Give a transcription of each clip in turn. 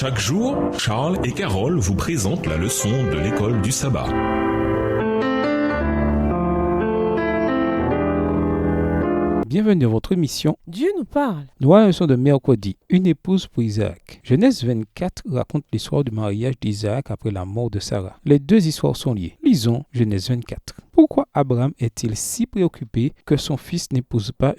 Chaque jour, Charles et Carole vous présentent la leçon de l'école du sabbat. Bienvenue à votre émission. Dieu nous parle. Nous avons la leçon de mercredi, une épouse pour Isaac. Genèse 24 raconte l'histoire du mariage d'Isaac après la mort de Sarah. Les deux histoires sont liées. Lisons Genèse 24. Pourquoi Abraham est-il si préoccupé que son fils n'épouse pas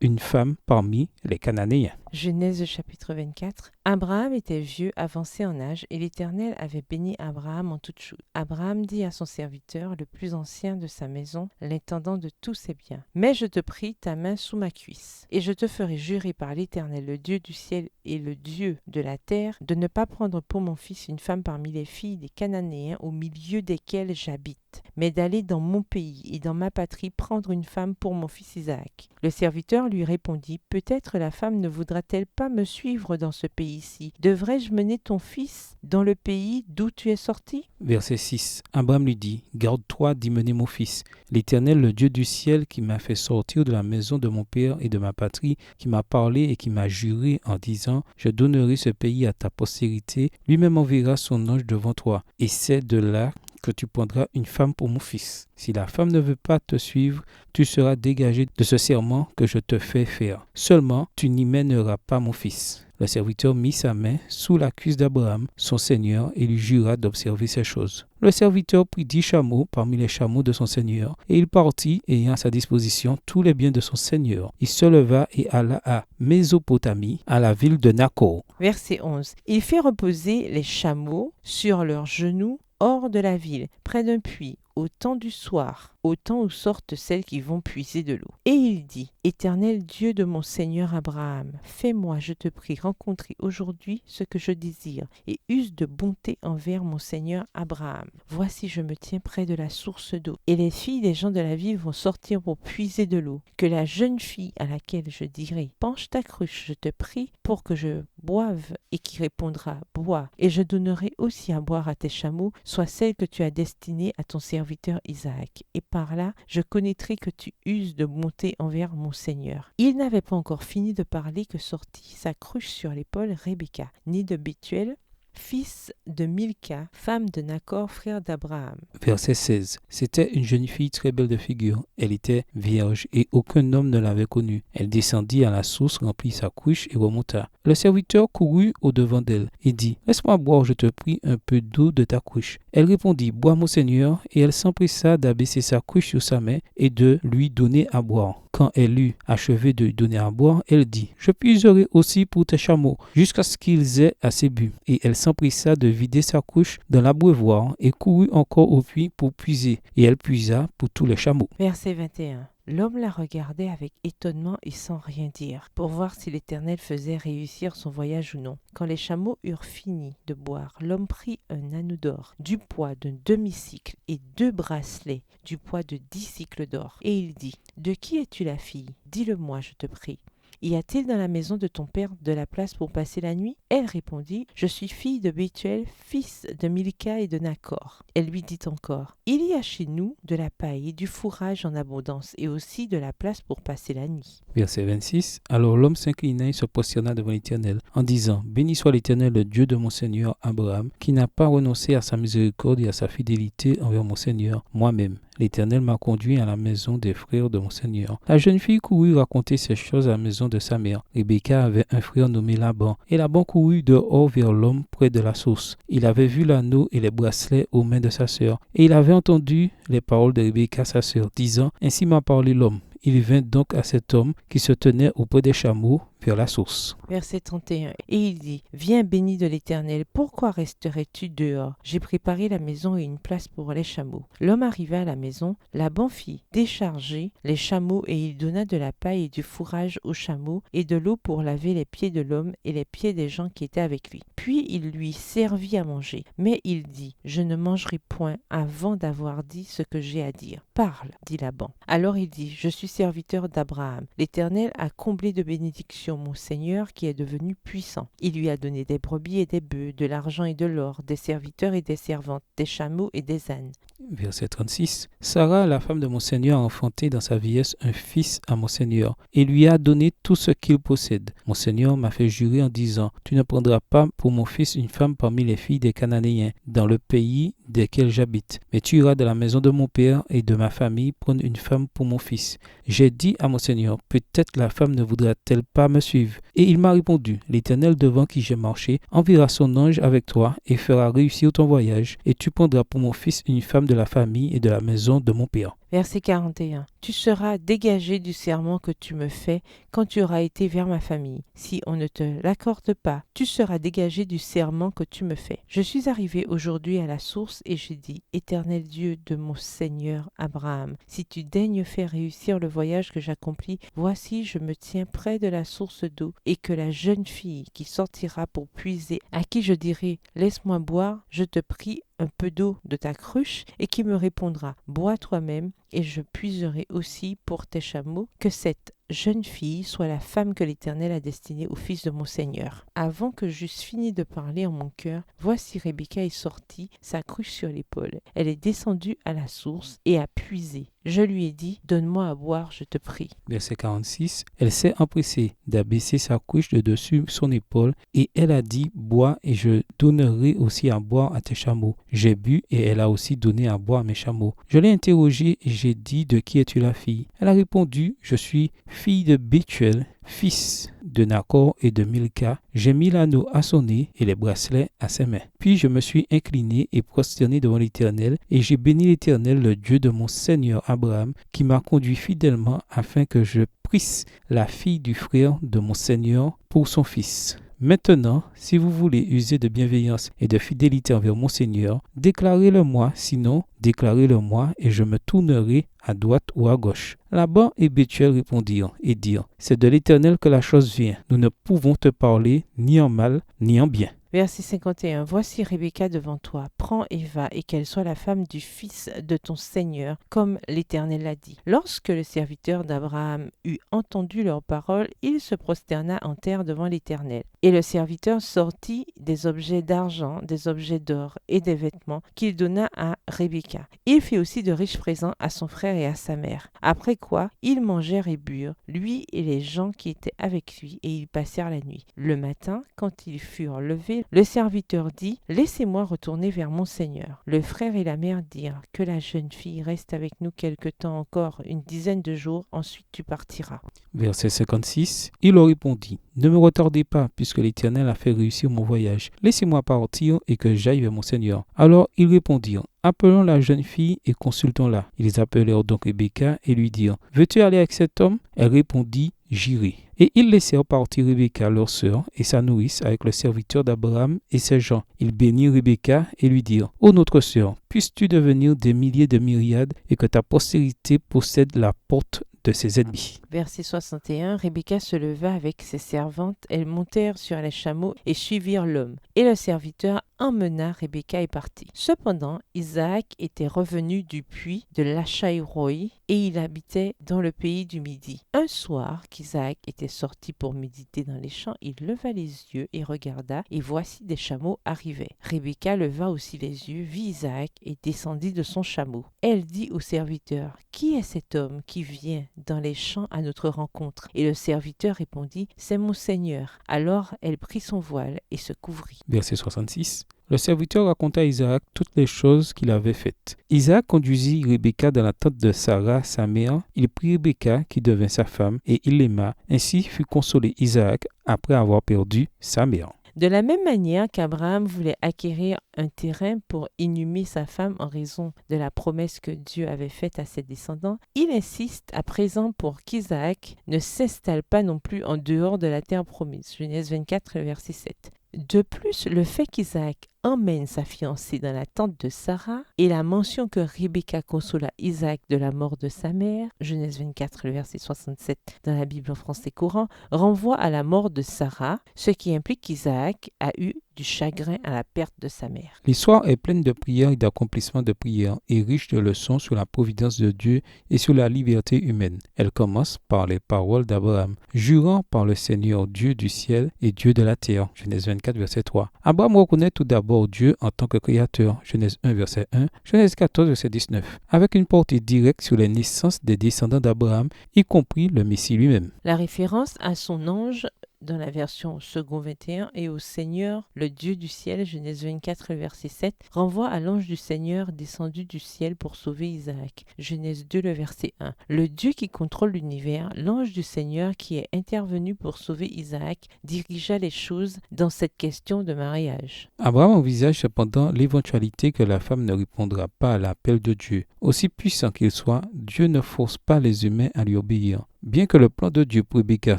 une femme parmi les Cananéens? Genèse chapitre 24. Abraham était vieux, avancé en âge, et l'Éternel avait béni Abraham en toutes choses. Abraham dit à son serviteur, le plus ancien de sa maison, l'intendant de tous ses biens: Mais je te prie ta main sous ma cuisse, et je te ferai jurer par l'Éternel, le Dieu du ciel et le Dieu de la terre, de ne pas prendre pour mon fils une femme parmi les filles des Cananéens au milieu desquels j'habite, mais d'aller dans mon pays et dans ma patrie prendre une femme pour mon fils Isaac. Le serviteur lui répondit: Peut-être la femme ne voudra-t-elle pas me suivre dans ce pays-ci? Devrais-je mener ton fils dans le pays d'où tu es sorti? Verset 6. Abraham lui dit: Garde-toi d'y mener mon fils. L'Éternel, le Dieu du ciel, qui m'a fait sortir de la maison de mon père et de ma patrie, qui m'a parlé et qui m'a juré en disant: Je donnerai ce pays à ta postérité, lui-même enverra son ange devant toi, et c'est de là que tu prendras une femme pour mon fils. Si la femme ne veut pas te suivre, tu seras dégagé de ce serment que je te fais faire. Seulement, tu n'y mèneras pas mon fils. Le serviteur mit sa main sous la cuisse d'Abraham, son seigneur, et lui jura d'observer ces choses. Le serviteur prit 10 chameaux parmi les chameaux de son seigneur, et il partit, ayant à sa disposition tous les biens de son seigneur. Il se leva et alla à Mésopotamie, à la ville de Nakor. Verset 11. Il fait reposer les chameaux sur leurs genoux hors de la ville, près d'un puits, au temps du soir, au temps où sortent celles qui vont puiser de l'eau. Et il dit: Éternel Dieu de mon Seigneur Abraham, fais-moi, je te prie, rencontrer aujourd'hui ce que je désire, et use de bonté envers mon Seigneur Abraham. Voici, je me tiens près de la source d'eau, et les filles des gens de la ville vont sortir pour puiser de l'eau. Que la jeune fille à laquelle je dirai: Penche ta cruche, je te prie, pour que je boive, et qui répondra: Bois, et je donnerai aussi à boire à tes chameaux, soit celle que tu as destinée à ton serviteur Isaac. Et par là, je connaîtrai que tu uses de bonté envers mon Seigneur. Il n'avait pas encore fini de parler que sortit sa cruche sur l'épaule Rebecca, née de Bethuel, fils de Milca, femme de Nakor, frère d'Abraham. Verset 16. C'était une jeune fille très belle de figure. Elle était vierge et aucun homme ne l'avait connue. Elle descendit à la source, remplit sa cruche et remonta. Le serviteur courut au-devant d'elle et dit: Laisse-moi boire, je te prie, un peu d'eau de ta cruche. Elle répondit: Bois, mon Seigneur. Et elle s'empressa d'abaisser sa cruche sur sa main et de lui donner à boire. Quand elle eut achevé de lui donner à boire, elle dit: Je puiserai aussi pour tes chameaux, jusqu'à ce qu'ils aient assez bu. Et elle s'empressa de vider sa couche dans l'abreuvoir et courut encore au puits pour puiser. Et elle puisa pour tous les chameaux. Verset 21. L'homme la regardait avec étonnement et sans rien dire, pour voir si l'Éternel faisait réussir son voyage ou non. Quand les chameaux eurent fini de boire, l'homme prit un anneau d'or, du poids d'un demi-cycle, et 2 bracelets, du poids de 10 cycles d'or. Et il dit: De qui es-tu la fille? Dis-le-moi, je te prie. Y a-t-il dans la maison de ton père de la place pour passer la nuit? Elle répondit: Je suis fille de Bethuel, fils de Milca et de Nakor. Elle lui dit encore: Il y a chez nous de la paille et du fourrage en abondance, et aussi de la place pour passer la nuit. Verset 26. Alors l'homme s'inclina et se prosterna devant l'Éternel, en disant: Béni soit l'Éternel, le Dieu de mon Seigneur Abraham, qui n'a pas renoncé à sa miséricorde et à sa fidélité envers mon Seigneur, moi-même. L'Éternel m'a conduit à la maison des frères de mon Seigneur. La jeune fille courut raconter ces choses à la maison de sa mère. Rebecca avait un frère nommé Laban, et Laban courut dehors vers l'homme près de la source. Il avait vu l'anneau et les bracelets aux mains de sa sœur, et il avait entendu les paroles de Rebecca sa sœur, disant: Ainsi m'a parlé l'homme. Il vint donc à cet homme qui se tenait auprès des chameaux vers la source. Verset 31. Et il dit: Viens, béni de l'Éternel, pourquoi resterais-tu dehors? J'ai préparé la maison et une place pour les chameaux. L'homme arriva à la maison, Laban fit décharger les chameaux, et il donna de la paille et du fourrage aux chameaux, et de l'eau pour laver les pieds de l'homme et les pieds des gens qui étaient avec lui. Puis il lui servit à manger. Mais il dit: Je ne mangerai point avant d'avoir dit ce que j'ai à dire. Parle, dit Laban. Alors il dit: Je suis suis serviteur d'Abraham. L'Éternel a comblé de bénédictions mon Seigneur qui est devenu puissant. Il lui a donné des brebis et des bœufs, de l'argent et de l'or, des serviteurs et des servantes, des chameaux et des ânes. Verset 36. Sarah, la femme de mon Seigneur, a enfanté dans sa vieillesse un fils à mon Seigneur et lui a donné tout ce qu'il possède. Mon Seigneur m'a fait jurer en disant, tu ne prendras pas pour mon fils une femme parmi les filles des Cananéens, dans le pays desquels j'habite, mais tu iras de la maison de mon père et de ma famille prendre une femme pour mon fils. J'ai dit à mon Seigneur, peut-être la femme ne voudra-t-elle pas me suivre? Et il m'a répondu, l'Éternel devant qui j'ai marché enverra son ange avec toi et fera réussir ton voyage, et tu prendras pour mon fils une femme de la famille et de la maison de mon père. Verset 41. Tu seras dégagé du serment que tu me fais quand tu auras été vers ma famille. Si on ne te l'accorde pas, tu seras dégagé du serment que tu me fais. Je suis arrivé aujourd'hui à la source et j'ai dit, Éternel Dieu de mon Seigneur Abraham, si tu daignes faire réussir le voyage que j'accomplis, voici je me tiens près de la source d'eau et que la jeune fille qui sortira pour puiser, à qui je dirai, laisse-moi boire, je te prie un peu d'eau de ta cruche et qui me répondra, bois toi-même et je puiserai aussi pour tes chameaux, que cette jeune fille soit la femme que l'Éternel a destinée au fils de mon Seigneur. Avant que j'eusse fini de parler en mon cœur, voici Rebecca est sortie, sa cruche sur l'épaule. Elle est descendue à la source et a puisé. Je lui ai dit, donne-moi à boire, je te prie. Verset 46. Elle s'est empressée d'abaisser sa couche de dessus son épaule et elle a dit, bois et je donnerai aussi à boire à tes chameaux. J'ai bu et elle a aussi donné à boire à mes chameaux. Je l'ai interrogée et j'ai dit, de qui es-tu la fille? Elle a répondu, je suis fille de Bethuel, fils de Nacor et de Milca. J'ai mis l'anneau à son nez et les bracelets à ses mains. Puis je me suis incliné et prosterné devant l'Éternel et j'ai béni l'Éternel, le Dieu de mon Seigneur Abraham, qui m'a conduit fidèlement afin que je prisse la fille du frère de mon Seigneur pour son fils. Maintenant, si vous voulez user de bienveillance et de fidélité envers mon Seigneur, déclarez-le-moi, sinon déclarez-le-moi et je me tournerai à droite ou à gauche. Laban et Bethuel répondirent et dirent, c'est de l'Éternel que la chose vient. Nous ne pouvons te parler ni en mal ni en bien. Verset 51. Voici Rebecca devant toi. Prends et va, et qu'elle soit la femme du fils de ton Seigneur, comme l'Éternel l'a dit. Lorsque le serviteur d'Abraham eut entendu leurs paroles, il se prosterna en terre devant l'Éternel. Et le serviteur sortit des objets d'argent, des objets d'or et des vêtements qu'il donna à Rebecca. Il fit aussi de riches présents à son frère et à sa mère. Après quoi, ils mangèrent et burent, lui et les gens qui étaient avec lui, et ils passèrent la nuit. Le matin, quand ils furent levés, le serviteur dit, « Laissez-moi retourner vers mon Seigneur. » Le frère et la mère dirent, « Que la jeune fille reste avec nous quelque temps encore, une dizaine de jours, ensuite tu partiras. » Verset 56. Il leur répondit, « Ne me retardez pas, puisque l'Éternel a fait réussir mon voyage. Laissez-moi partir et que j'aille vers mon Seigneur. » Alors ils répondirent, « Appelons la jeune fille et consultons-la. » Ils appelèrent donc Rebecca et lui dirent, « Veux-tu aller avec cet homme ?» Elle répondit, « J'irai. » Et ils laissèrent partir Rebecca, leur sœur, et sa nourrice, avec le serviteur d'Abraham et ses gens. Ils bénirent Rebecca et lui dirent, « Ô notre sœur, puisses-tu devenir des milliers de myriades et que ta postérité possède la porte de ses ennemis. » Verset 61. Rebecca se leva avec ses servantes. Elles montèrent sur les chameaux et suivirent l'homme. Et le serviteur emmena Rebecca et partit. Cependant, Isaac était revenu du puits de Lachaïroï et il habitait dans le pays du Midi. Un soir qu'Isaac était sorti pour méditer dans les champs, il leva les yeux et regarda, et voici des chameaux arrivaient. Rebecca leva aussi les yeux, vit Isaac et descendit de son chameau. Elle dit au serviteur, « Qui est cet homme qui vient dans les champs à notre rencontre ?» Et le serviteur répondit, « C'est mon Seigneur. » Alors elle prit son voile et se couvrit. Verset 66. Le serviteur raconta à Isaac toutes les choses qu'il avait faites. Isaac conduisit Rebecca dans la tente de Sarah, sa mère. Il prit Rebecca, qui devint sa femme, et il l'aima. Ainsi fut consolé Isaac après avoir perdu sa mère. De la même manière qu'Abraham voulait acquérir un terrain pour inhumer sa femme en raison de la promesse que Dieu avait faite à ses descendants, il insiste à présent pour qu'Isaac ne s'installe pas non plus en dehors de la terre promise. Genèse 24, verset 7. De plus, le fait qu'Isaac emmène sa fiancée dans la tente de Sarah et la mention que Rebecca consola Isaac de la mort de sa mère, Genèse 24, le verset 67 dans la Bible en français courant, renvoie à la mort de Sarah, ce qui implique qu'Isaac a eu du chagrin à la perte de sa mère. L'histoire est pleine de prières et d'accomplissements de prières et riche de leçons sur la providence de Dieu et sur la liberté humaine. Elle commence par les paroles d'Abraham, jurant par le Seigneur Dieu du ciel et Dieu de la terre, Genèse 24, verset 3. Abraham reconnaît tout d'abord Dieu en tant que créateur, Genèse 1, verset 1, Genèse 14, verset 19, avec une portée directe sur les naissances des descendants d'Abraham, y compris le Messie lui-même. La référence à son ange dans la version second 21 et au Seigneur, le Dieu du ciel, Genèse 24, verset 7, renvoie à l'ange du Seigneur descendu du ciel pour sauver Isaac, Genèse 2, le verset 1. Le Dieu qui contrôle l'univers, l'ange du Seigneur qui est intervenu pour sauver Isaac, dirigea les choses dans cette question de mariage. Abraham envisage cependant l'éventualité que la femme ne répondra pas à l'appel de Dieu. Aussi puissant qu'il soit, Dieu ne force pas les humains à lui obéir. Bien que le plan de Dieu pour Rebecca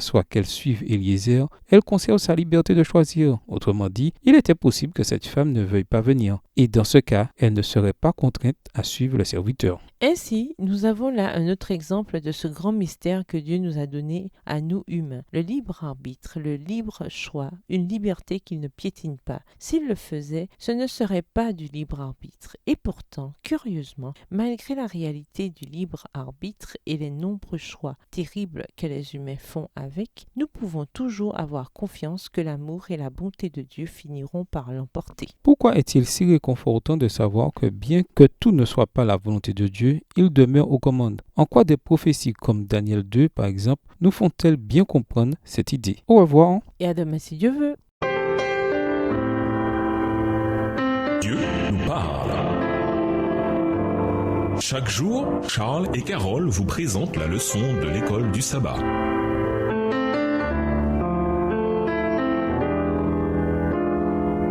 soit qu'elle suive Eliezer, elle conserve sa liberté de choisir. Autrement dit, il était possible que cette femme ne veuille pas venir. Et dans ce cas, elle ne serait pas contrainte à suivre le serviteur. Ainsi, nous avons là un autre exemple de ce grand mystère que Dieu nous a donné à nous humains. Le libre arbitre, le libre choix, une liberté qu'il ne piétine pas. S'il le faisait, ce ne serait pas du libre arbitre. Et pourtant, curieusement, malgré la réalité du libre arbitre et les nombreux choix terribles que les humains font avec, nous pouvons toujours avoir confiance que l'amour et la bonté de Dieu finiront par l'emporter. Pourquoi est-il si réconfortant de savoir que bien que tout ne soit pas la volonté de Dieu, il demeure aux commandes? En quoi des prophéties comme Daniel 2 par exemple nous font-elles bien comprendre cette idée? Au revoir. Et à demain si Dieu veut. Dieu nous parle. Chaque jour, Charles et Carole vous présentent la leçon de l'école du sabbat.